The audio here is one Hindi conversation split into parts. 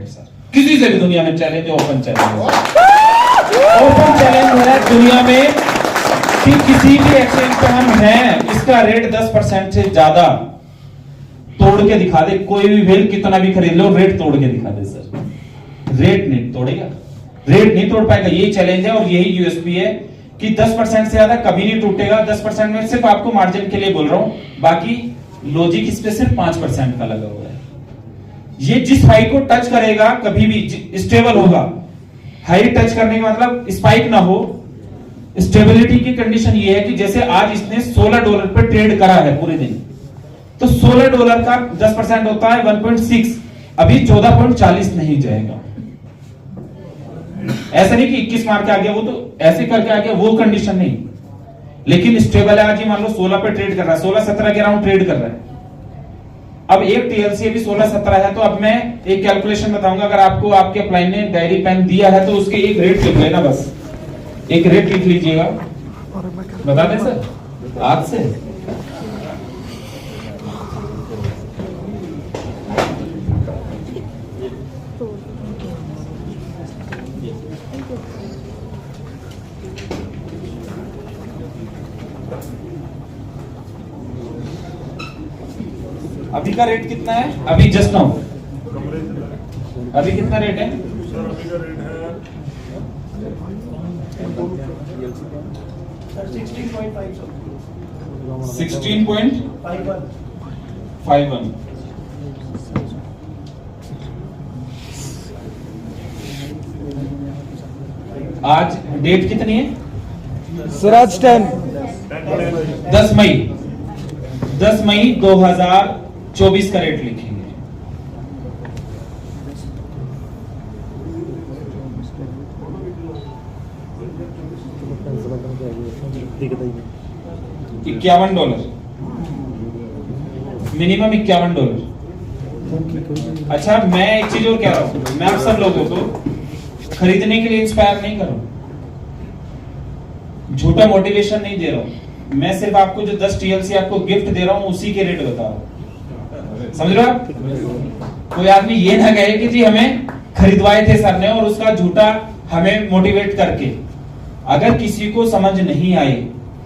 है सर, किसी से भी दुनिया में challenge, open challenge, open challenge है दुनिया में कि किसी भी एक्सचेंज पे हम हैं, इसका रेट 10% से ज्यादा तोड़ के दिखा दे, कोई भी बिल कितना भी खरीद लो, रेट तोड़ के दिखा दे सर, रेट नहीं तोड़ेगा, रेट नहीं तोड़ पाएगा। यही चैलेंज है और यही यूएसपी है कि 10% से ज्यादा कभी नहीं टूटेगा। 10% में सिर्फ आपको मार्जिन के लिए बोल रहा हूं, बाकी लॉजिक इस पे सिर्फ 5% का लगा हुआ है। ये जिस हाई को टच करेगा कभी भी स्टेबल होगा। हाई टच करने का मतलब स्पाइक ना हो। स्टेबिलिटी की कंडीशन ये है कि जैसे आज इसने $16 पे ट्रेड करा है पूरे दिन, तो $16 का 10% होता है 1.6, अभी 14.40 नहीं जाएगा। ऐसा नहीं कि 21 मार के आ गया, वो तो ऐसे करके आ गया, वो कंडीशन नहीं, लेकिन स्टेबल है। आज ही मान लो 16 पे ट्रेड कर रहा है, 16-17 के अराउंड ट्रेड कर रहा है। अब एक टीएलसी अभी 16-17 है, तो अब मैं एक कैलकुलेशन बताऊंगा। अगर आपको आपके अपलाइन ने डायरी पेन दिया है तो उसके एक रेट लिख लेना, बस एक रेट लिख लीजिएगा। बता दें सर आज से, अभी का रेट कितना है? अभी जस्ट नाउ अभी कितना रेट है? सर अभी का रेट है 16.51। आज डेट कितनी है सर? आज 10 मई 2024 का रेट लिखेंगे। $51, मिनिमम $51। अच्छा, मैं एक चीज और कह रहा हूं, मैं आप सब लोगों को खरीदने के लिए इंस्पायर नहीं कर रहा हूं, झूठा मोटिवेशन नहीं दे रहा हूं। मैं सिर्फ आपको जो 10 टीएलसी आपको गिफ्ट दे रहा हूं, उसी के रेट बता रहा हूं, समझ रहे हो आप? कोई आदमी ये ना कहे कि जी हमें खरीदवाए थे सर ने और उसका झूठा हमें मोटिवेट करके। अगर किसी को समझ नहीं आई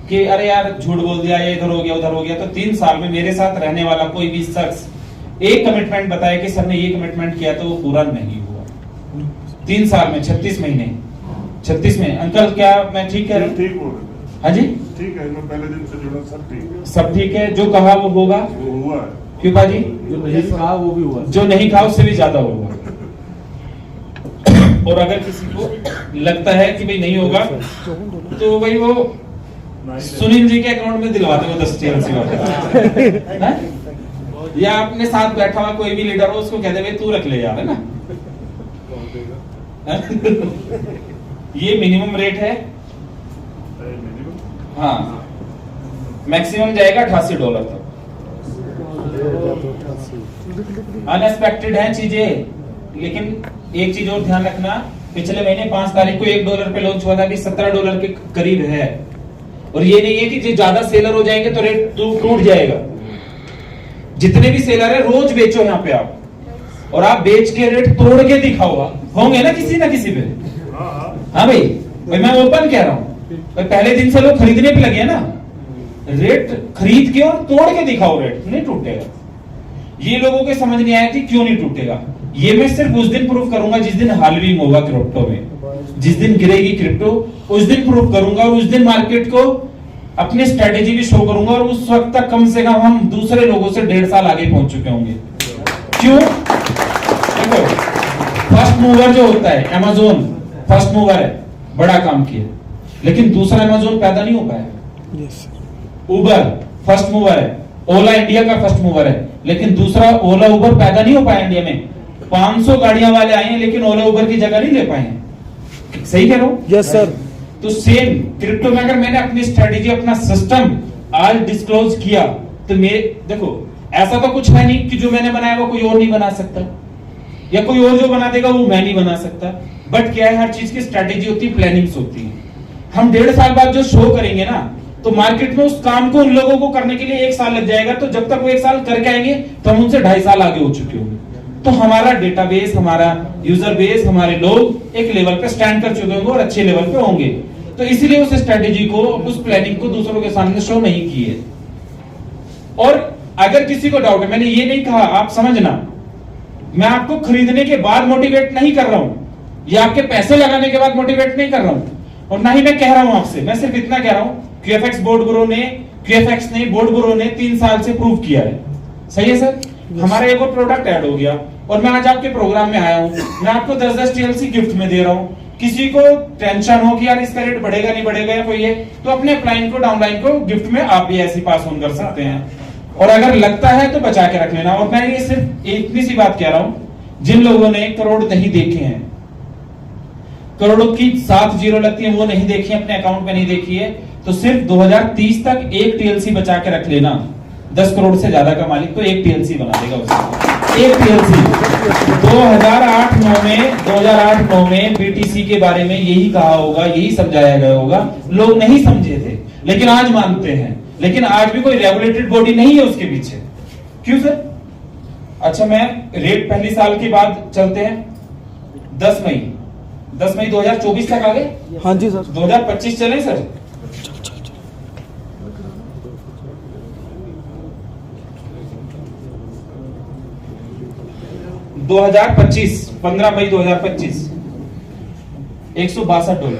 कि अरे यार झूठ बोल दिया, ये इधर हो गया उधर हो गया, तो 3 साल में मेरे साथ रहने वाला कोई भी शख्स एक कमिटमेंट बताए कि सर ने ये कमिटमेंट किया तो वो पूरा नहीं हुआ। 3 साल में 36 महीने 36 में अंकल, क्या मैं ठीक कह रहा हूँ? ठीक बोल रहे हाँ जी, ठीक है, मैं पहले दिन से जुड़ा, सब ठीक है, सब ठीक है। जो कहा वो होगा, वो हुआ है। क्यों बाजी? जो नहीं कहा वो भी हुआ, जो नहीं कहा उससे भी ज्यादा होगा। और अगर किसी को लगता है कि भाई नहीं होगा, तो भाई वो सुनील जी के अकाउंट में दिलवा दो 10 टीएलसी वापस, या अपने साथ बैठा हुआ कोई भी लीडर हो उसको कह दे भाई तू रख ले यार, है ना? ये मिनिमम रेट है। हाँ, मैक्सिमम जाएगा $88 तक। अनएक्सपेक्टेड है चीजें, लेकिन एक चीज और ध्यान रखना, पिछले महीने 5 तारीख को $1 पे लॉन्च हुआ था, अभी $17 के करीब है। और ये नहीं है कि जो ज्यादा सेलर हो जाएंगे तो रेट टूट जाएगा। जितने भी सेलर है रोज बेचो यहाँ पे आप, और आप बेच के रेट तोड़ के दिखाओ, होंगे ना किसी पे। हाँ भाई मैं ओपन कह रहा हूँ, पहले दिन से लोग खरीदने पे लगे ना, रेट खरीद के और तोड़ के दिखाओ, रेट नहीं टूटेगा। ये लोगों के समझ नहीं आया कि क्यों नहीं टूटेगा। ये मैं सिर्फ उस दिन प्रूफ करूंगा जिस दिन हाल्विंग होगा क्रिप्टो में, जिस दिन गिरेगी क्रिप्टो उस दिन प्रूफ करूंगा, और उस दिन मार्केट को अपनी स्ट्रेटेजी भी शो करूंगा, और उस वक्त तक कम से कम हम दूसरे लोगों से 1.5 साल आगे पहुंच चुके होंगे। क्यों? देखो, फर्स्ट मूवर जो होता है, अमेज़न फर्स्ट मूवर है, बड़ा काम किया, लेकिन दूसरा अमेज़न पैदा नहीं हो पाया। उबर फर्स्ट मूवर है, ओला इंडिया का फर्स्ट मूवर है, लेकिन दूसरा ओला उबर पैदा नहीं हो पाया इंडिया में। 500 गाड़ियां वाले आए हैं, लेकिन ओला उबर की जगह नहीं ले पाए हैं। सही कह रहा हूं? Yes sir. तो सेम क्रिप्टो में अगर मैंने अपनी स्ट्रेटेजी, अपना सिस्टम आज डिस्क्लोज किया, तो मेरे देखो ऐसा तो कुछ है नहीं कि जो मैंने बनाया वो कोई और नहीं बना सकता, या कोई और जो बना देगा वो मैं नहीं बना सकता। बट क्या है, हर चीज की स्ट्रेटेजी होती है, प्लानिंग्स होती है। हम 1.5 साल बाद जो शो करेंगे ना, तो मार्केट में उस काम को उन लोगों को करने के लिए 1 साल लग जाएगा, तो जब तक वो 1 साल करके आएंगे तो हम उनसे 2.5 साल आगे हो चुके होंगे। तो हमारा डेटाबेस, हमारा यूजर बेस, हमारे लोग एक लेवल पे स्टैंड कर चुके होंगे और अच्छे लेवल पे होंगे। तो इसीलिए उस स्ट्रेटेजी को, उस प्लानिंग को दूसरों के सामने शो नहीं की है। और अगर किसी को डाउट है, मैंने ये नहीं कहा, आप समझना, मैं आपको खरीदने के बाद मोटिवेट नहीं कर रहा हूं, या आपके पैसे लगाने के बाद मोटिवेट नहीं कर रहा हूं, और ना ही मैं कह रहा हूं आपसे। मैं सिर्फ इतना कह रहा हूं, QFX बोर्ड ब्यूरो ने 3 साल से प्रूव किया है। सही है सर? हमारा एक और प्रोडक्ट ऐड हो गया और मैं आज आपके प्रोग्राम में आया हूं, मैं आपको 10-10 TLC गिफ्ट में दे रहा हूं। किसी को टेंशन हो कि यार इसका रेट बढ़ेगा नहीं बढ़ेगा या कोई है, तो अपने अपलाइन को, डाउनलाइन को गिफ्ट में आप भी ऐसे पास ऑन कर सकते हैं। और अगर लगता है तो बचा के रख लेना। और मैं ये सिर्फ इतनी सी बात कह रहा हूं, जिन लोगों ने करोड़ नहीं देखे हैं, करोड़ों की 7 जीरो लगती है, वो नहीं देखी, अपने अकाउंट में नहीं देखी है, तो सिर्फ 2030 तक एक TLC बचा के रख लेना। 10 करोड़ से ज्यादा का मालिक तो एक TLC बना देगा उसको, एक TLC। 2008-9 में BTC के बारे में यही कहा होगा, यही समझाया गया होगा, लोग नहीं समझे थे, लेकिन आज मानते हैं। लेकिन आज भी कोई रेगुलेटेड बॉडी नहीं है उसके पीछे। क्यों सर? अच्छा, मैं रेट पहली साल के बाद चलते हैं। 10 मई 2024 तक आ गए। हाँ जी सर। 2025 चले सर? 2025, 15 मई 2025, $162,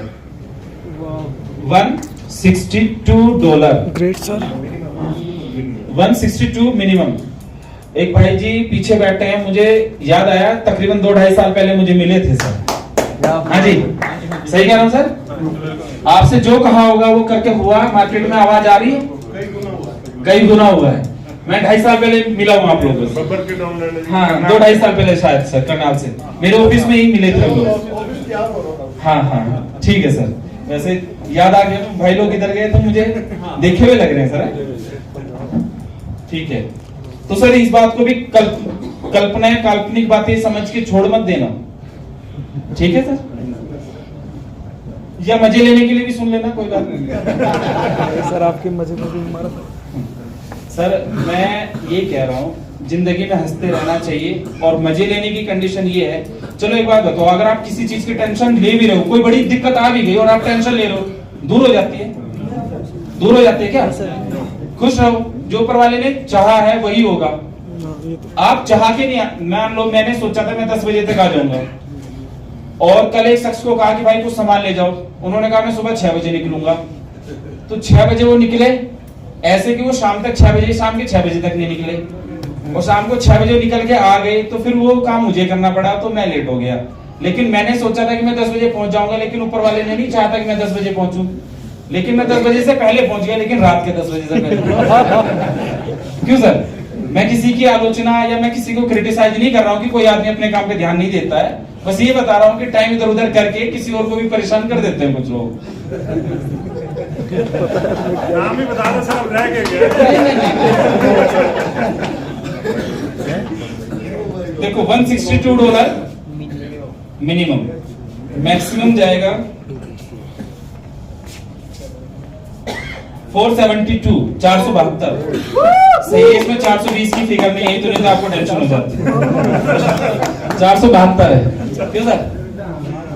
$162, ग्रेट सर। 162 मिनिमम। एक भाई जी पीछे बैठे हैं, मुझे याद आया, तकरीबन 2-2.5 साल पहले मुझे मिले थे सर। हाँ जी, सही कह रहा हूँ सर? आपसे जो कहा होगा वो करके हुआ। मार्केट में आवाज आ रही है, कई गुना हुआ है। मैं 2.5 साल पहले मिला हूँ आप लोगों से। हाँ, 2-2.5 साल पहले शायद सर, करनाल से मेरे ऑफिस में ही मिले थे हम लोग। हाँ, ठीक है सर। वैसे याद आ गया, भाई लोग इधर गए तो मुझे देखे हुए लग रहे हैं सर। ठीक है, तो सर इस बात को भी कल्पना या काल्पनिक बातें समझ के छोड़ मत देना। ठीक है सर? या मजे लेने के लिए भी सुन लेना, कोई बात नहीं। सर आपके मजे में भी हमारा। सर मैं ये कह रहा हूँ, जिंदगी में हंसते रहना चाहिए, और मजे लेने की कंडीशन ये है। चलो एक बात बताओ, अगर आप किसी चीज की टेंशन ले भी रहे हो, कोई बड़ी दिक्कत आ भी गई और आप टेंशन ले रहे हो, दूर हो जाती है? दूर हो जाती है क्या? खुश रहो, जो ऊपर वाले ने चाहा है वही होगा। आप चाह के नहीं, मान लो मैंने सोचा था मैं 10 बजे तक आ जाऊंगा, और कल एक शख्स को कहा कि भाई कुछ सामान ले जाओ, उन्होंने कहा मैं सुबह 6 बजे निकलूंगा, तो 6 बजे वो निकले, ऐसे कि वो शाम के 6 बजे तक नहीं निकले, और शाम को 6 बजे निकल के आ गए, तो फिर वो काम मुझे करना पड़ा, तो मैं लेट हो गया। लेकिन मैंने सोचा था कि मैं 10 बजे पहुंच जाऊंगा, लेकिन ऊपर वाले ने नहीं चाहता कि मैं 10 बजे पहुंचूं, लेकिन मैं 10 बजे से पहले पहुंच गया, लेकिन रात के 10 बजे से पहले। क्यों सर? मैं किसी की आलोचना या मैं किसी को क्रिटिसाइज नहीं कर रहा हूँ कि कोई आदमी अपने काम पे ध्यान नहीं देता है, बस ये बता रहा हूँ कि टाइम इधर उधर करके किसी और को भी परेशान कर देते हैं कुछ लोग। नाम ही बता दो सर, रह गए। देखो $162 मिनिमम, मैक्सिमम जाएगा 472, 472। सही है, इसमें 420 की फिगर नहीं है, तो नहीं तो आपको टेंशन हो जाती है। 472 है। क्यों सर?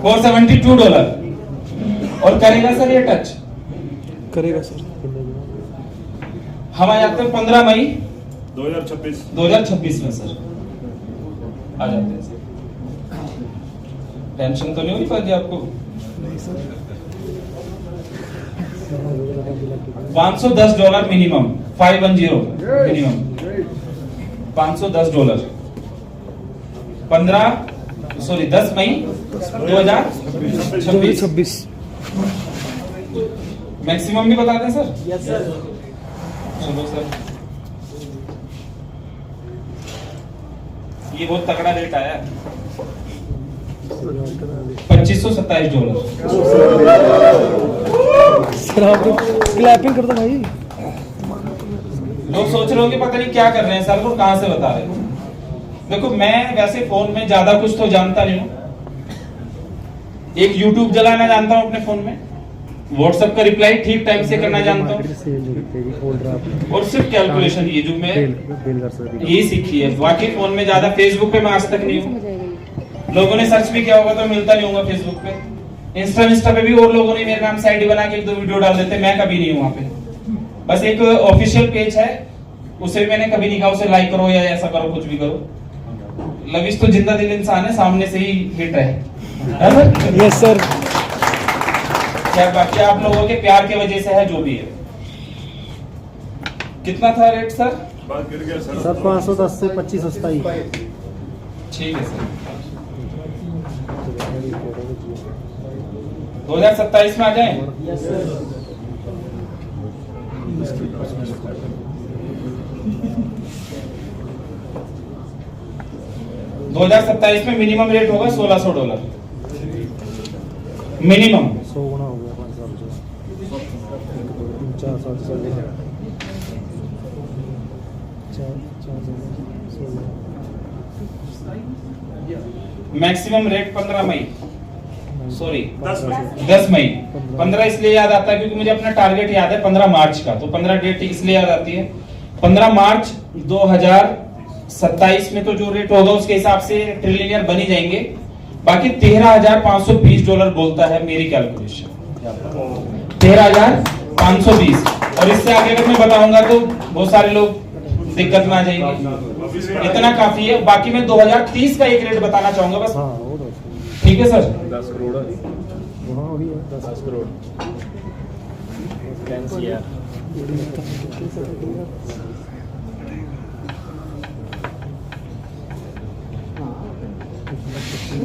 $472। और करेगा सर ये टच? करेगा सर। हम आ जाते हैं 15 मई 2026 में सर, आ जाते हैं सर। टेंशन तो नहीं होगी पाजी आपको? नहीं सर। $510 minimum, 510 minimum, $510। 10 मई 2026। मैक्सिमम भी बता दें सर? Yes sir. चलो सर, ये बहुत तगड़ा रेट आया है, $2527। सर आप क्लैपिंग कर दो भाई। लोग सोच रहे हो कि पता नहीं क्या कर रहे हैं सर, वो कहां से बता रहे हो। देखो मैं वैसे फोन में ज्यादा कुछ तो जानता नहीं हूँ, एक YouTube चलाना जानता हूँ अपने फोन में, व्हाट्सएप का रिप्लाई ठीक टाइम से करना जानता हूँ और सिर्फ कैलकुलेशन ये जो मैं ये सीखी है। बाकी फोन में ज्यादा फेसबुक पे मैं आज तक नहीं हूँ। लोगों ने सर्च भी किया होगा तो मिलता नहीं होगा फेसबुक पे। इंस्टा पे भी और लोगों ने मेरे नाम से आईडी बना के 1-2 वीडियो डाल देते, मैं कभी नहीं हूँ वहाँ पे। बस एक ऑफिशियल पेज है, उसे मैंने कभी नहीं कहा उसे लाइक करो या ऐसा करो, कुछ भी करो। लविश तो जिंदा दिल इंसान है, सामने से ही हिट है। Yes sir. क्या बाकी आप लोगों के प्यार की वजह से है जो भी है। कितना था रेट सर? बात गिर गया सर। सर 510 से 25 ठीक है सर। 2027 में आ जाए। 2027 में मिनिमम रेट होगा $1600 मिनिमम। 100 गुना हो गया 5 मैक्सिमम रेट 15 मई, सॉरी 10 मई। 15 इसलिए याद आता है क्योंकि मुझे अपना टारगेट याद है 15 मार्च का, तो 15 डेट इसलिए याद आती है। 15 मार्च 2027 में तो जो रेट होगा उसके हिसाब से ट्रिलियनियर बन ही जाएंगे। बाकी $13,520 बोलता है मेरी कैलकुलेशन, 13,520। और इससे आगे अगर मैं बताऊंगा तो बहुत सारे लोग दिक्कत में आ जाएंगे, इतना काफी है। बाकी मैं 2030 का एक रेट बताना चाहूंगा बस। हाँ वो तो ठीक है सर। 10 करोड़ वहाँ हो गया 10 करोड़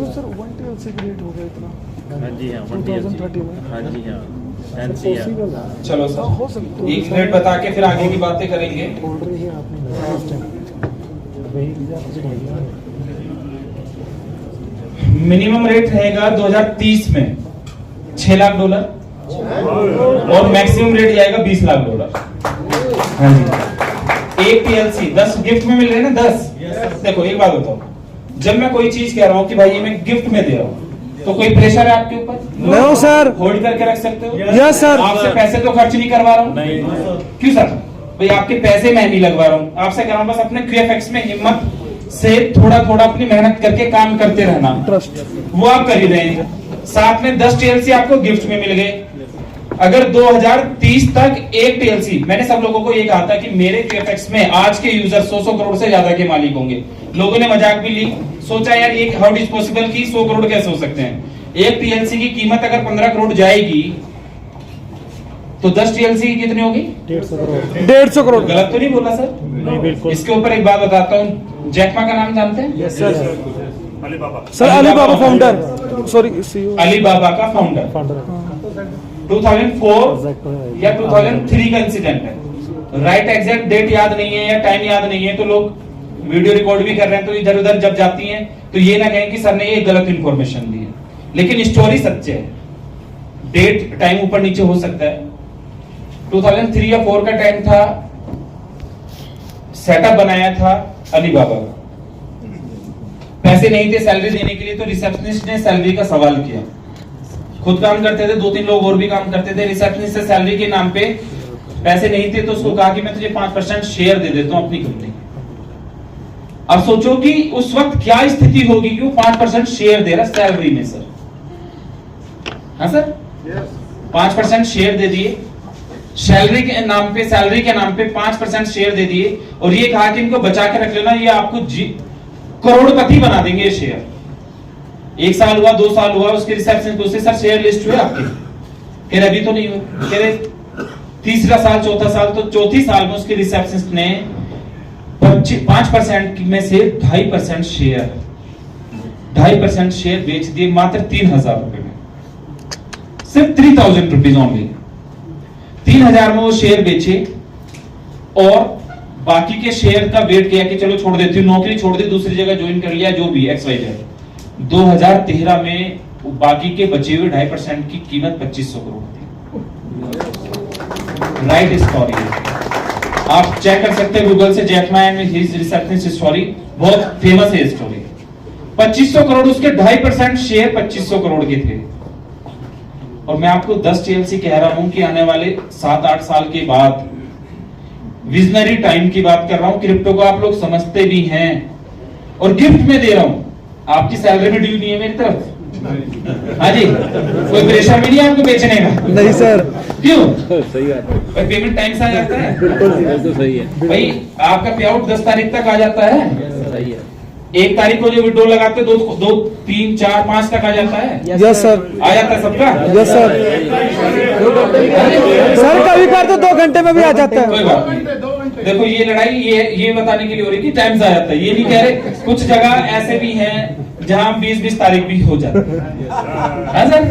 सर 1 TLC का रेट हो गया इतना। हाँ जी हाँ 2030 में। हाँ जी हाँ फैंसी है। चलो हो सर सकता है। एक रेट बता के फिर आगे की बातें करेंगे। बोल रही है आपने लास्ट टाइम। मिनिमम रेट रहेगा 2030 में $6 लाख और मैक्सिमम रेट जाएगा $20 लाख। हाँ जी। एक TLC 10 गिफ्ट में मिल रहे हैं ना 10। देखो एक बात बताओ, जब मैं कोई चीज कह रहा हूँ कि भाई ये मैं गिफ्ट में दे रहा हूँ तो कोई प्रेशर है आपके ऊपर? No sir. होल्ड करके रख सकते हो। Yes sir. आपसे पैसे तो खर्च नहीं करवा रहा हूँ। क्यों सर? भाई आपके पैसे मैं नहीं लगवा रहा हूँ, आपसे कह रहा हूँ बस अपने QFX में हिम्मत से थोड़ा थोड़ा अपनी मेहनत करके काम करते रहना, ट्रस्ट वो आप कर ही रहे हैं। साथ में 10 TLC आपको गिफ्ट में मिल गए। अगर 2030 तक एक TLC, मैंने सब लोगों को ये कहा था कि मेरे QFX में आज के यूजर 100 करोड़ से ज्यादा के मालिक होंगे। लोगों ने मजाक भी ली, सोचा यार ये हाउ इज पॉसिबल कि 100 करोड़ कैसे हो सकते हैं। एक TLC की कीमत अगर 15 करोड़ जाएगी तो 10 TLC की कितनी होगी? 150 करोड़। गलत तो नहीं बोला सर? नहीं बिल्कुल। इसके ऊपर एक बात बताता हूँ, जैक मा का नाम जानते हैं? Yes sir. Alibaba. Sir Alibaba founder, sorry CEO। Alibaba का फाउंडर। 2004 या 2003 का इंसिडेंट है। राइट एग्जैक्ट डेट याद नहीं है या टाइम याद नहीं है तो लोग वीडियो रिकॉर्ड भी कर रहे हैं तो इधर उधर जब जाती हैं तो ये ना कहें कि सर ने ये गलत इंफॉर्मेशन दी है, लेकिन स्टोरी सच्चे है। डेट टाइम ऊपर नीचे हो सकता है। 2003 या 4 का टाइम था, सेटअप बनाया था अलीबाबा का। पैसे नहीं थे सैलरी देने के लिए तो रिसेप्शनिस्ट ने सैलरी का सवाल किया। खुद काम करते थे, 2-3 लोग और भी काम करते थे। रिसेप्शनिस्ट से सैलरी के नाम पे पैसे नहीं थे तो उसको कहा कि मैं तुझे 5% शेयर दे देता हूं अपनी कंपनी। अब सोचो कि उस वक्त क्या स्थिति होगी कि वो 5% शेयर दे रहा सैलरी में सर। हाँ सर, 5% शेयर दे दिए सैलरी के नाम पे 5% शेयर दे दिए और ये कहा कि इनको बचा के रख लेना, ये आपको करोड़पति बना देंगे ये शेयर। 1 साल हुआ, 2 साल हुआ, उसके रिसेप्शन को सर शेयर लिस्ट हुए आपके? फिर अभी तो नहीं हुए। कह रहे 3रा साल, 4था साल, तो 4थी साल में उसके रिसेप्शनिस्ट ने 5% में से 2.5% शेयर बेच दिए मात्र 3,000 रुपए में। सिर्फ 3,000 रुपीज ओनली। 3,000 में वो शेयर बेचे और बाकी के शेयर का वेट किया कि चलो छोड़ देती हूँ, नौकरी छोड़ दी, दूसरी जगह ज्वाइन कर लिया, जो भी XYZ। 2013 में बाकी के बचे हुए 2.5% की कीमत 2,500 करोड़ थी। राइट स्टोरी है, आप चेक कर सकते हैं गूगल से, Jack Ma and his receptionist story, बहुत फेमस है स्टोरी। 2,500 करोड़, उसके 2.5% शेयर 2,500 करोड़ के थे और मैं आपको 10 टीएलसी कह रहा हूं कि आने वाले 7-8 साल के बाद विजनरी टाइम की बात कर रहा हूं। क्रिप्टो को आप लोग समझते भी हैं और गिफ्ट में दे रहा हूं, आपकी सैलरी में ड्यू नहीं है मेरी तरफ। हाँ जी, कोई प्रेशर भी नहीं है आपको बेचने का। नहीं सर। क्यों? सही है, भाई पेमेंट टाइम से आ जाता है बिल्कुल सही है, भाई। आपका पे आउट 10 तारीख तक आ जाता है। सही है। 1 तारीख को जो विड्रॉ लगाते 2, 3, 4, 5 तक आ जाता है। Yes sir. आ जाता है सबका। Yes sir. सर कभी कर तो 2 घंटे में भी आ जाता कोई है। बात नहीं। देखो ये लड़ाई ये बताने के लिए हो रही कि टाइम से आ जाता है, ये नहीं कह रहे। कुछ जगह ऐसे भी हैं जहां 20-20 तारीख भी हो जाता है सर।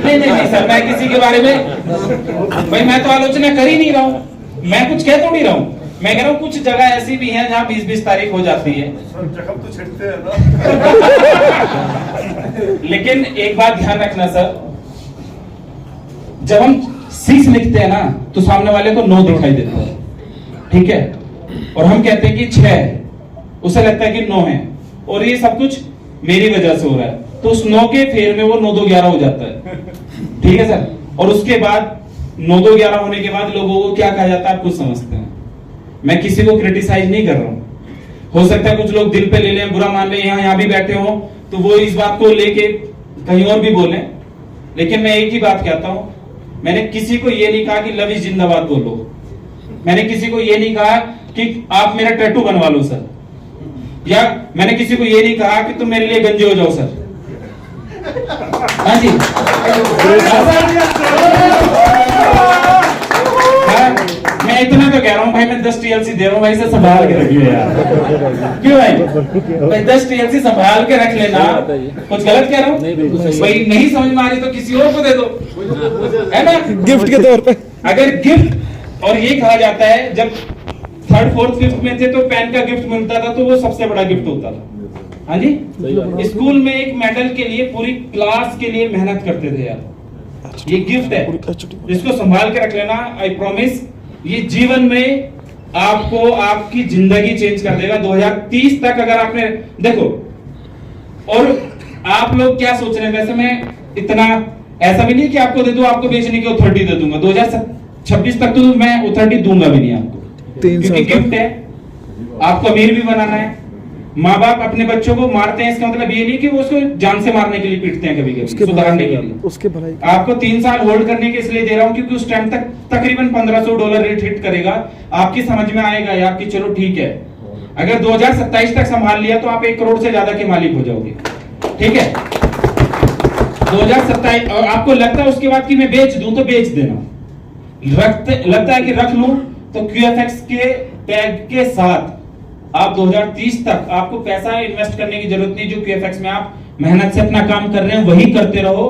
नहीं सर, मैं किसी के बारे में भाई मैं तो आलोचना कर ही नहीं रहा हूँ, मैं कुछ कह तो नहीं रहा हूँ। मैं कह रहा हूँ कुछ जगह ऐसी भी हैं जहां 20-20 तारीख हो जाती है। जख्म तो छिड़ते हैं ना। लेकिन एक बात ध्यान रखना सर, जब हम 6 लिखते हैं ना तो सामने वाले को 9 दिखाई देता है, ठीक है, और हम कहते हैं कि 6 है, उसे लगता है कि 9 है, और ये सब कुछ मेरी वजह से हो रहा है। तो उस 9 के फेर में वो 9-2-11 हो जाता है, ठीक है सर। और उसके बाद 9-2-11 होने के बाद लोगों को क्या कहा जाता है आप खुद समझते हैं। मैं किसी को क्रिटिसाइज नहीं कर रहा हूं, हो सकता है कुछ लोग दिल पे ले लें, बुरा मान लें, यहाँ भी बैठे हो तो वो इस बात को लेके कहीं और भी बोलें। लेकिन मैं एक ही बात कहता हूं, मैंने किसी को ये नहीं कहा कि लव इज जिंदाबाद बोलो, मैंने किसी को ये नहीं कहा कि आप मेरा टैटू बनवा लो सर, या मैंने किसी को ये नहीं कहा कि तुम मेरे लिए गंजे हो जाओ सर। हाँ जी, मैं इतना तो कह रहा हूँ भाई, मैं 10 टीएलसी दे रहा हूँ भाई, से संभाल के रखिए यार। क्यों भाई 10 टीएलसी संभाल के रख लेना, कुछ गलत कह रहा हूँ? नहीं, बिल्कुल सही। भाई नहीं समझ में आ रही तो किसी और को दे दो, है ना, गिफ्ट के तौर पे। अगर गिफ्ट, और ये कहा जाता है जब 3rd, 4th, 5th में थे तो पेन का गिफ्ट मिलता था तो वो सबसे बड़ा गिफ्ट होता था। हाँ जी, स्कूल में एक मेडल के लिए पूरी क्लास के लिए मेहनत करते थे यार, ये गिफ्ट है, इसको संभाल के रख लेना। आई प्रॉमिस, ये जीवन में आपको आपकी जिंदगी चेंज कर देगा। 2030 तक अगर आपने देखो, और आप लोग क्या सोच रहे हैं, वैसे मैं इतना ऐसा भी नहीं कि आपको दे दूं, आपको बेचने की अथॉरिटी दे दूंगा। 2026 तक तो मैं अथॉरिटी दूंगा भी नहीं आपको, क्योंकि गिफ्ट है, आपको अमीर भी बनाना है। माँ बाप अपने बच्चों को मारते हैं, इसका मतलब ये नहीं कि वो उसको जान से मारने के लिए पीटते हैं, कभी कभी सुधारने के लिए। उसके भलाई आपको 3 साल होल्ड करने के इसलिए दे रहा हूं क्योंकि उस टाइम तक तकरीबन $1500 रेट हिट करेगा, आपकी समझ में आएगा यार कि चलो ठीक है, अगर 2027 तक संभाल लिया तो आप 1 करोड़ से ज्यादा के मालिक हो जाओगे, ठीक है। 2027, और आपको लगता है उसके बाद कि मैं बेच दूं तो बेच देना, लगता है कि रख लूं तो QFX के टैग के साथ आप 2030 तक आपको पैसा इन्वेस्ट करने की जरूरत नहीं। जो QFX में आप मेहनत से अपना काम कर रहे हैं वही करते रहो,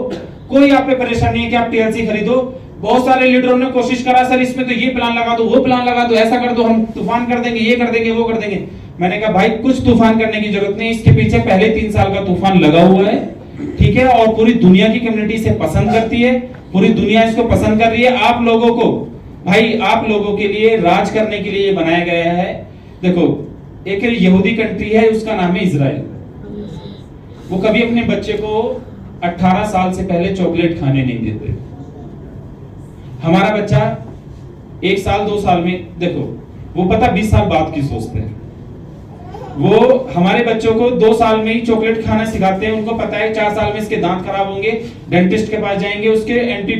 कोई आप पे परेशान नहीं है कि आप TLC खरीदो। बहुत सारे लीडरों ने कोशिश करा, सर इसमें तो ये प्लान लगा दो, वो प्लान लगा दो, ऐसा कर दो, हम तूफान कर देंगे, ये कर देंगे, वो कर देंगे। मैंने कहा भाई कुछ तूफान करने की जरूरत नहीं, इसके पीछे पहले 3 साल का तूफान लगा हुआ है, ठीक है, और पूरी दुनिया की कम्युनिटी इसे पसंद करती है, पूरी दुनिया इसको पसंद कर रही है। आप लोगों को भाई, आप लोगों के लिए राज करने के लिए ये बनाया गया है। देखो, एक यहूदी कंट्री है, उसका नाम है इजराइल, वो कभी अपने बच्चे को 18 साल से पहले चॉकलेट खाने नहीं देते। हमारा बच्चा 1 साल 2 साल में, देखो वो पता 20 साल बाद की सोचते हैं, वो हमारे बच्चों को 2 साल में ही चॉकलेट खाना सिखाते हैं। उनको पता है 4 साल में इसके दांत खराब होंगे, डेंटिस्ट के पास जाएंगे, उसके एंटी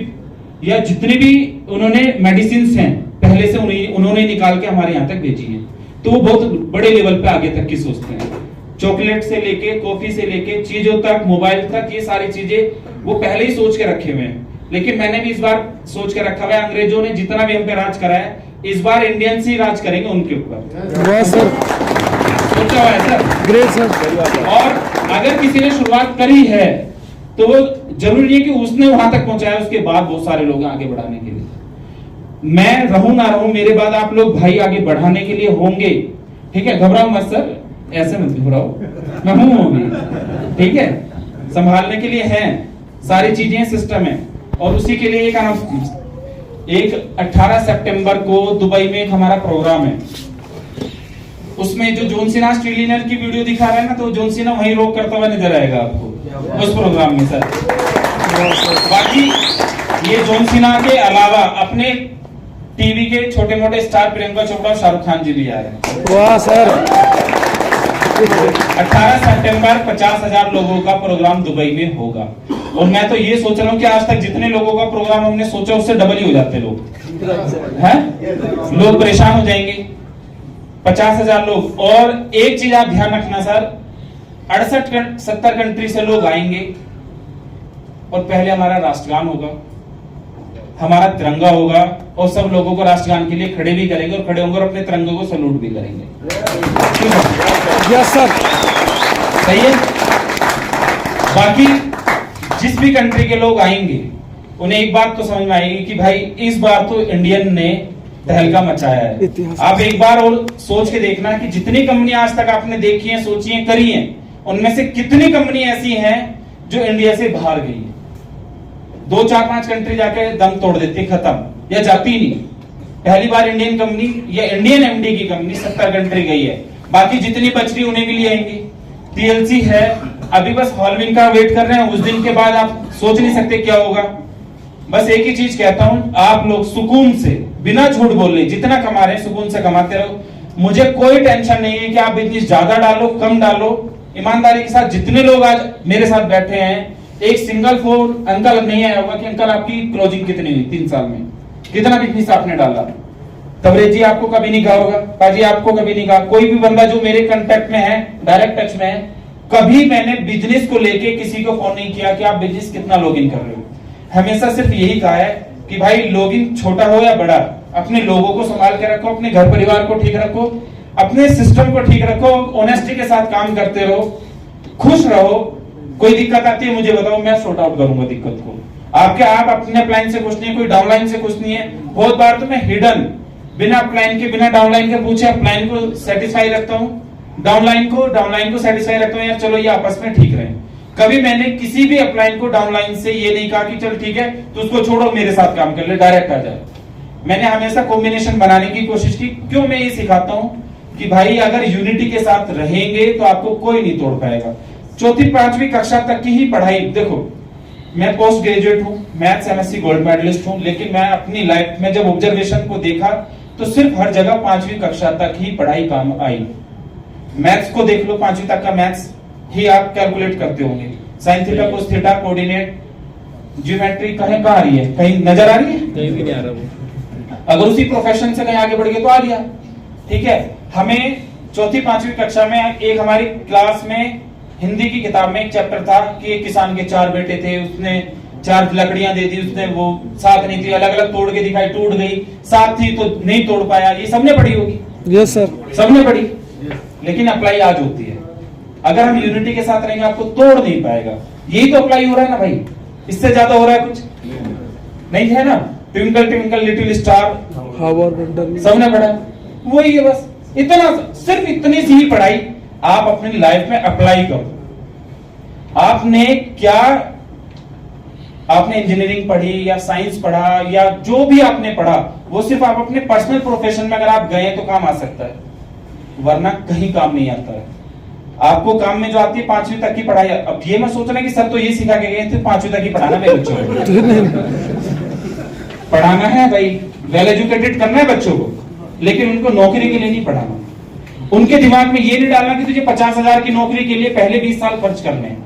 या जितने भी उन्होंने मेडिसिन हैं पहले से उन्होंने निकाल के हमारे यहाँ तक भेजी हैं। तो वो बहुत बड़े लेवल पे आगे तक की सोचते हैं, चॉकलेट से लेके कॉफी से लेके चीजों तक, मोबाइल तक, ये सारी चीजें वो पहले ही सोच के रखे हुए हैं। लेकिन मैंने भी इस बार सोच के रखा हुआ है, अंग्रेजों ने जितना भी हम पे राज करा है, इस बार इंडियंस ही राज करेंगे उनके ऊपर। वाह सर, सोचा हुआ है सर, ग्रेट सर। और अगर किसी ने शुरुआत करी है तो वो जरूरी है कि उसने वहां तक पहुंचाया, उसके बाद बहुत सारे लोग आगे बढ़ाने के लिए। मैं रहूं ना रहूं, मेरे बाद आप लोग भाई आगे बढ़ाने के लिए होंगे, ठीक है। घबराओ मत सर, ऐसे मत घबराओ, मैं हूं अभी, ठीक है। संभालने के लिए है, सारी चीजें सिस्टम है, और उसी के लिए एक 18 सितंबर को दुबई में एक हमारा प्रोग्राम है। उसमें जो जॉन सीना ट्रिलियनर की वीडियो दिखा रहा है ना, तो जॉन सीना वहीं रोक करता हुआ नजर आएगा आपको। उस प्रोग्राम में सर। बाकी ये जॉन सीना के अलावा अपने टीवी के छोटे मोटे स्टार प्रियंका चोपड़ा और शाहरुख खान जी भी आ रहे हैं। वाह सर। 18 सितंबर 50,000 लोगों का प्रोग्राम दुबई में होगा। और मैं तो ये सोच रहा हूँ कि आज तक जितने लोगों का प्रोग्राम हमने सोचा उससे डबल ही हो जाते लोग हैं। लोग परेशान हो जाएंगे। 50,000 लोग। और एक चीज आप ध्यान रखना सर, 68-70 कंट्री से लोग आएंगे और पहले हमारा राष्ट्रगान होगा, हमारा तिरंगा होगा और सब लोगों को राष्ट्रगान के लिए खड़े भी करेंगे और खड़े होंगे और अपने तिरंगे को सैल्यूट भी करेंगे। Yes sir. सही है। बाकी जिस भी कंट्री के लोग आएंगे उन्हें एक बात तो समझ में आएगी कि भाई इस बार तो इंडियन ने तहलका मचाया है। आप एक बार और सोच के देखना कि जितनी कंपनी आज तक आपने देखी है, सोची है, करी है, उनमें से कितनी कंपनी ऐसी हैं जो इंडिया से बाहर गई है। 2, 4, 5 कंट्री जाके दम तोड़ देती, खत्म या जाती नहीं। पहली बार इंडियन कंपनी या इंडियन एमडी की कंपनी 70 कंट्री गई है। बाकी जितनी बच रही उन्हें भी ले आएंगे। टीएलसी है, अभी बस हॉलविन का वेट कर रहे हैं। उस दिन के बाद आप सोच नहीं सकते क्या होगा। बस एक ही चीज कहता हूं, आप लोग सुकून से, बिना झूठ बोले, जितना कमा रहे हैं सुकून से कमाते रहो। मुझे कोई टेंशन नहीं है कि आप बिजनेस ज्यादा डालो कम डालो। ईमानदारी के साथ जितने लोग आज मेरे साथ बैठे हैं, एक सिंगल फोन अंकल नहीं आया होगा कि अंकल आपकी क्लोजिंग कितनी हुई 3 साल में, कितना बिजनेस आपने डाला। तबरेज जी आपको कभी नहीं कहा होगा, पाजी आपको कभी नहीं कहा। कोई भी बंदा जो मेरे कांटेक्ट में है, डायरेक्ट टच में है, कभी मैंने बिजनेस को लेके किसी को फोन नहीं किया कि आप बिजनेस कितना लॉगिन कर रहे हो। हमेशा सिर्फ यही कहा है कि भाई लॉगिन छोटा हो या बड़ा, अपने लोगों को संभाल के रखो, अपने घर परिवार को ठीक रखो, अपने सिस्टम को ठीक रखो, ऑनेस्टी के साथ काम करते रहो, खुश रहो। कोई दिक्कत आती है मुझे बताओ, मैं सॉर्ट आउट करूंगा दिक्कत को। आप अपने प्लान से खुश नहीं है, कोई डाउनलाइन से खुश नहीं है। बहुत बार तो मैं हिडन, बिना प्लान के, बिना डाउनलाइन के पूछे प्लान को सेटिस्फाई रखता हूँ, डाउनलाइन को सेटिस्फाई रखता हूँ। यार चलो ये आपस में ठीक रहे। कभी मैंने किसी भी अपलाइन को डाउनलाइन से ये नहीं कहा कि चल ठीक है तो उसको छोड़ो मेरे साथ काम कर ले, डायरेक्ट आ जाए। मैंने हमेशा कॉम्बिनेशन बनाने की कोशिश की। क्यों मैं ये सिखाता हूं कि भाई अगर यूनिटी के साथ रहेंगे तो आपको कोई नहीं तोड़ पाएगा। 4वीं 5वीं कक्षा तक की ही पढ़ाई, देखो मैं पोस्ट ग्रेजुएट हूं, मैथ्स एमएससी गोल्ड मेडलिस्ट हूं, लेकिन मैं अपनी लाइफ में जब ऑब्जर्वेशन को देखा तो सिर्फ हर जगह 5वीं कक्षा तक ही पढ़ाई काम आई। मैथ्स को देख लो, 5वीं तक का मैथ्स ही आप कैलकुलेट करते होंगे। Sine theta cos theta coordinate geometry कहाँ आ रही है, कहीं नजर आ रही है? कहीं भी नहीं आ रहा वो। अगर उसी प्रोफेशन से कहीं आगे बढ़ गए तो आ गया। ठीक है। हमें 4वीं 5वीं कक्षा में एक हमारी क्लास में हिंदी की किताब में एक चैप्टर था कि एक किसान के 4 बेटे थे, उसने 4 लकड़ियां दे दी, उसने वो साथ नहीं थी, अलग अलग तोड़ के दिखाई, टूट गई, साथ थी तो नहीं तोड़ पाया। ये सबने पढ़ी होगी। यस सर, सबने पढ़ी। लेकिन अप्लाई आज होती है। अगर हम यूनिटी के साथ रहेंगे आपको तोड़ नहीं पाएगा। यही तो अप्लाई हो रहा है ना भाई, इससे ज्यादा हो रहा है कुछ नहीं है ना। ट्विंकल ट्विंकल लिटिल स्टार सबने पढ़ा, वही है बस। इतना, सिर्फ इतनी सी ही पढ़ाई आप अपनी लाइफ में अप्लाई करो। आपने क्या, आपने इंजीनियरिंग पढ़ी या साइंस पढ़ा या जो भी आपने पढ़ा, वो सिर्फ आप अपने पर्सनल प्रोफेशन में अगर आप गए तो काम आ सकता है, वरना कहीं काम नहीं आता है। आपको काम में जो आती है 5वीं तक की पढ़ाई। अब ये मैं सोच रहा कि सर तो ये सिखा के गए थे 5वीं तक ही पढ़ाना मेरे बच्चों को। पढ़ाना है भाई, वेल एजुकेटेड करना है बच्चों को, लेकिन उनको नौकरी के लिए नहीं पढ़ाना। उनके दिमाग में ये नहीं डालना कि तुझे 50,000 की नौकरी के लिए पहले 20 साल खर्च करने हैं।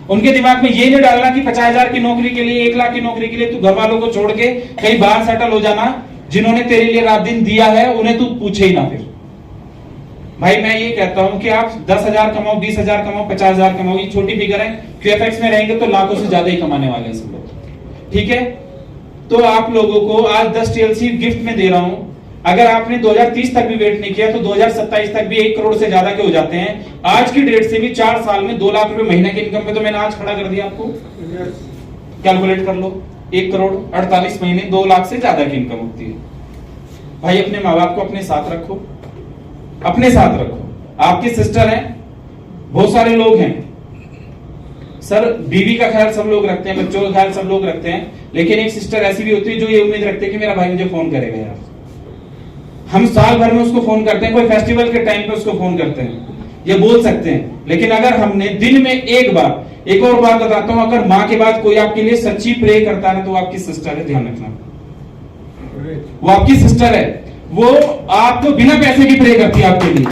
उनके दिमाग में ये नहीं डालना कि 50,000 की नौकरी के लिए, 1 लाख की नौकरी के लिए तू घर वालों को छोड़ के कहीं बाहर सेटल हो जाना। जिन्होंने तेरे लिए रात दिन दिया है उन्हें तू पूछे ही ना। फिर भाई मैं ये कहता हूं कि आप 10,000 कमाओ, 20,000 कमाओ, 50,000 कमाओ, ये छोटी फिगर है। क्यूएफएक्स में रहेंगे तो लाखों से ज्यादा ही कमाने वाले हैं सब लोग। ठीक है। तो आप लोगों को आज 10 टीएलसी गिफ्ट में दे रहा हूं। अगर आपने 2030 तक भी वेट नहीं किया तो 2027 तक भी 1 करोड़ से ज्यादा के हो जाते हैं। आज की डेट से भी 4 साल में 2 लाख रुपए महीने की इनकम पे तो मैंने आज खड़ा कर दिया आपको। कैलकुलेट कर लो, 1 करोड़ 48 महीने 2 लाख से ज्यादा की इनकम होती है। भाई अपने माँ बाप को अपने साथ रखो, अपने साथ रखो। आपके सिस्टर हैं, बहुत सारे लोग हैं सर, बीवी का ख्याल सब लोग रखते हैं, बच्चों का ख्याल सब लोग रखते हैं, लेकिन एक सिस्टर ऐसी भी होती है जो ये उम्मीद रखते हैं कि मेरा भाई मुझे फोन करेगा। यार हम साल भर में उसको फोन करते हैं, कोई फेस्टिवल के टाइम पे उसको फोन करते हैं, ये बोल सकते हैं, लेकिन अगर हमने दिन में एक बार एक और बात बताता हूं, अगर माँ के बाद कोई आपके लिए सच्ची प्रे करता है ना, तो वो आपकी सिस्टर है, ध्यान रखना। वो आपकी सिस्टर है, वो आपको बिना पैसे की प्रे करती है आपके लिए।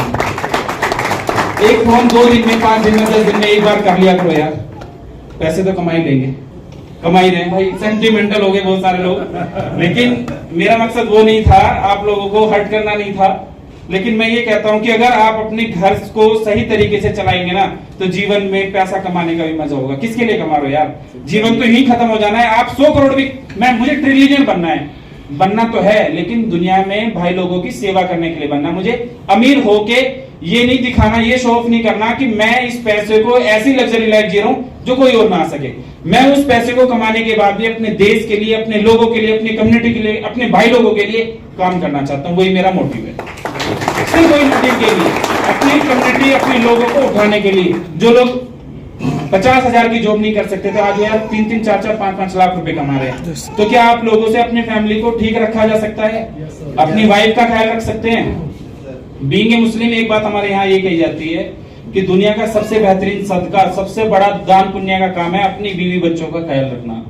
एक फोन 2 दिन में, 5 दिन में, 10 दिन में एक बार कर लिया करो यार। पैसे तो कमा ही लेंगे, कमा ही रहे हैं भाई, सेंटिमेंटल हो गए बहुत सारे लोग, लेकिन मेरा मकसद वो नहीं था, आप लोगों को हर्ट करना नहीं था। लेकिन मैं ये कहता हूं कि अगर आप अपने घर को सही तरीके से चलाएंगे ना, तो जीवन में पैसा कमाने का भी मजा होगा। किसके लिए कमा रहे हो यार? जीवन तो यही खत्म हो जाना है। आप 100 करोड़ भी, मुझे ट्रिलियन बनना तो है, लेकिन दुनिया में भाई लोगों की सेवा करने के लिए बनना। मुझे अमीर होके ये नहीं दिखाना, ये शो ऑफ नहीं करना कि मैं इस पैसे को ऐसी लग्जरी लाइफ जी रहा हूं जो कोई और ना आ सके। मैं उस पैसे को कमाने के बाद भी अपने देश के लिए, अपने लोगों के लिए, अपनी कम्युनिटी के लिए, अपने भाई लोगों के लिए काम करना चाहता हूं। वही मेरा मोटिव है, सिर्फ वही मोटिव के लिए, अपनी कम्युनिटी, अपने लोगों को उठाने के लिए। जो लोग 50,000 की जॉब नहीं कर सकते थे, आज यार 3-3, 4-4, 5-5 लाख रुपए कमा रहे हैं। तो क्या आप लोगों से अपने फैमिली को ठीक रखा जा सकता है? अपनी वाइफ का ख्याल रख सकते हैं? बीइंग ए मुस्लिम, एक बात हमारे यहाँ ये कही जाती है कि दुनिया का सबसे बेहतरीन सदका, सबसे बड़ा दान पुण्य का काम है अपनी बीवी बच्चों का ख्याल रखना।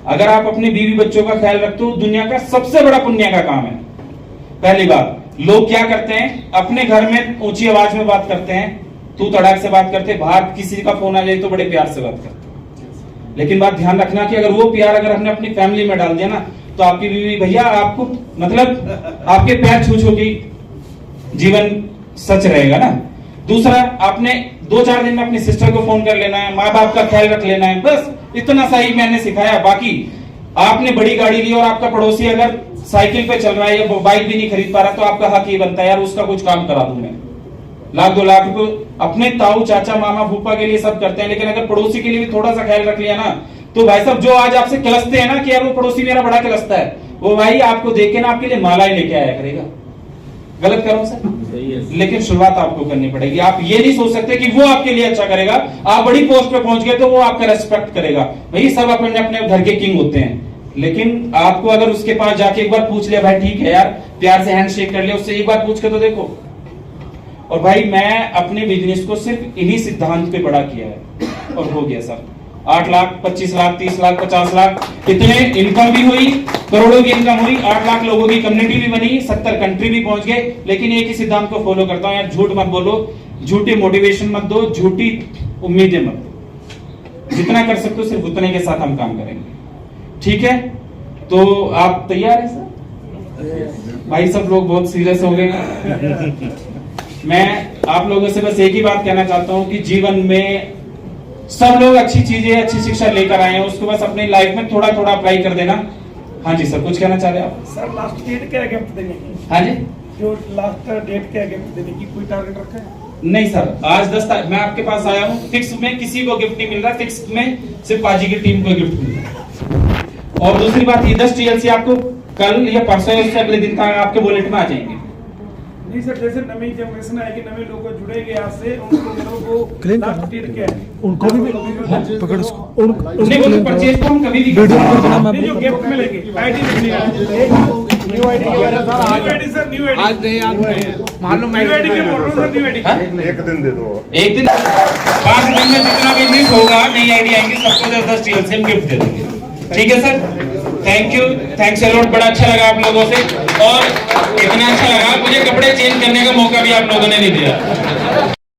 अगर आप अपनी बीवी बच्चों का ख्याल रखते हो, दुनिया का सबसे बड़ा पुण्य का काम है। पहली बात, लोग क्या करते हैं, अपने घर में ऊंची आवाज में बात करते हैं, तू तड़ाक से बात करते, बाहर किसी का फोन आ जाए तो बड़े प्यार से बात करते। लेकिन बात ध्यान रखना कि अगर वो प्यार अगर हमने अपनी फैमिली में डाल दिया ना, तो आपकी बीवी भैया आपको मतलब आपके पैर छू छू के जीवन सच रहेगा ना। दूसरा, आपने 2-4 दिन में अपनी सिस्टर को फोन कर लेना है, माँ बाप का ख्याल रख लेना है, बस इतना सा ही मैंने सिखाया। बाकी आपने बड़ी गाड़ी ली और आपका पड़ोसी अगर साइकिल पे चल रहा है या बाइक भी नहीं खरीद पा रहा, तो आपका हक ये बनता है यार उसका कुछ काम करा दूं मैं। 1-2 लाख रुपए अपने ताऊ, चाचा, मामा, फूफा के लिए सब करते हैं, लेकिन अगर पड़ोसी के लिए भी थोड़ा सा ख्याल रख लिया ना, तो भाई साहब जो आज आपसे किलसते हैं ना कि यार वो पड़ोसी मेरा बड़ा किलसता है, वो भाई आपको देख के ना आपके लिए माला ही लेके आया करेगा। गलत करो सर, लेकिन शुरुआत आपको करनी पड़ेगी। आप ये नहीं सोच सकते कि वो आपके लिए अच्छा करेगा, आप बड़ी पोस्ट पे पहुंच गए तो वो आपका रेस्पेक्ट करेगा। भाई सब अपने अपने घर के किंग होते हैं, लेकिन आपको अगर उसके पास जाके एक बार पूछ लिया, भाई ठीक है यार, प्यार से हैंडशेक कर लिया, उससे एक बार पूछ के तो देखो। और भाई मैं अपने बिजनेस को सिर्फ इन्हीं सिद्धांत पे बड़ा किया है और हो गया सर। 8 लाख, 25 लाख, 30 लाख, 50 लाख, इतने इनकम भी हुई, करोड़ों की इनकम हुई, 8 लाख लोगों की कम्युनिटी भी बनी, 70 कंट्री भी पहुंच गए। लेकिन एक ही सिद्धांत को फॉलो करता हूं यार, झूठ मत बोलो, झूठी मोटिवेशन मत दो, झूठी उम्मीदें मत दो। जितना कर सकते हो सिर्फ उतने के साथ हम काम करेंगे, ठीक है? तो आप तैयार हैं सर? भाई सब लोग बहुत सीरियस हो गए। मैं आप लोगों से बस एक ही बात कहना चाहता हूं कि जीवन में सब लोग अच्छी चीजें, अच्छी शिक्षा लेकर आए हैं, उसको बस अपनी लाइफ में थोड़ा थोड़ा अप्लाई कर देना। हाँ जी सर, कुछ कहना चाह रहे हैं आप? सर लास्ट डेट क्या है गिफ्ट देने की? हाँ जी, जो लास्ट डेट क्या है गिफ्ट देने की, कोई टारगेट रखा है? नहीं सर, आज 10 तारीख मैं आपके पास आया हूँ। फिक्स में किसी को गिफ्ट नहीं मिल रहा, फिक्स में सिर्फ पाजी की टीम को गिफ्ट मिल रहा है। और दूसरी बात, ये 10 TLC आपको कल या परसों या उससे अगले दिन का आपके वॉलेट में आ जाएंगे। नहीं सर, जैसे नई जनरेशन है कि नए लोग जुड़ेंगे आपसे, उनको लास्ट डेट क्या है? उनको भी पकड़ उसको, नहीं, वो परचेज को हम कभी भी कर सकते हैं। नहीं, जो गिफ्ट मिलेंगे आईडी लिखनी है, new ID sir, new ID आज नहीं, आज मालूम है, न्यू आईडी के फोटो सर, न्यू आईडी एक दिन दे दो, एक दिन 5 दिन में जितना भी मिस होगा, नई आईडी आएंगी, सबको 10 TLC हम गिफ्ट दे देंगे। ठीक है sir, thank you, thanks a lot. बड़ा अच्छा लगा आप लोगों से, और इतना अच्छा लगा मुझे कपड़े चेंज करने का मौका भी आप लोगों ने नहीं दिया।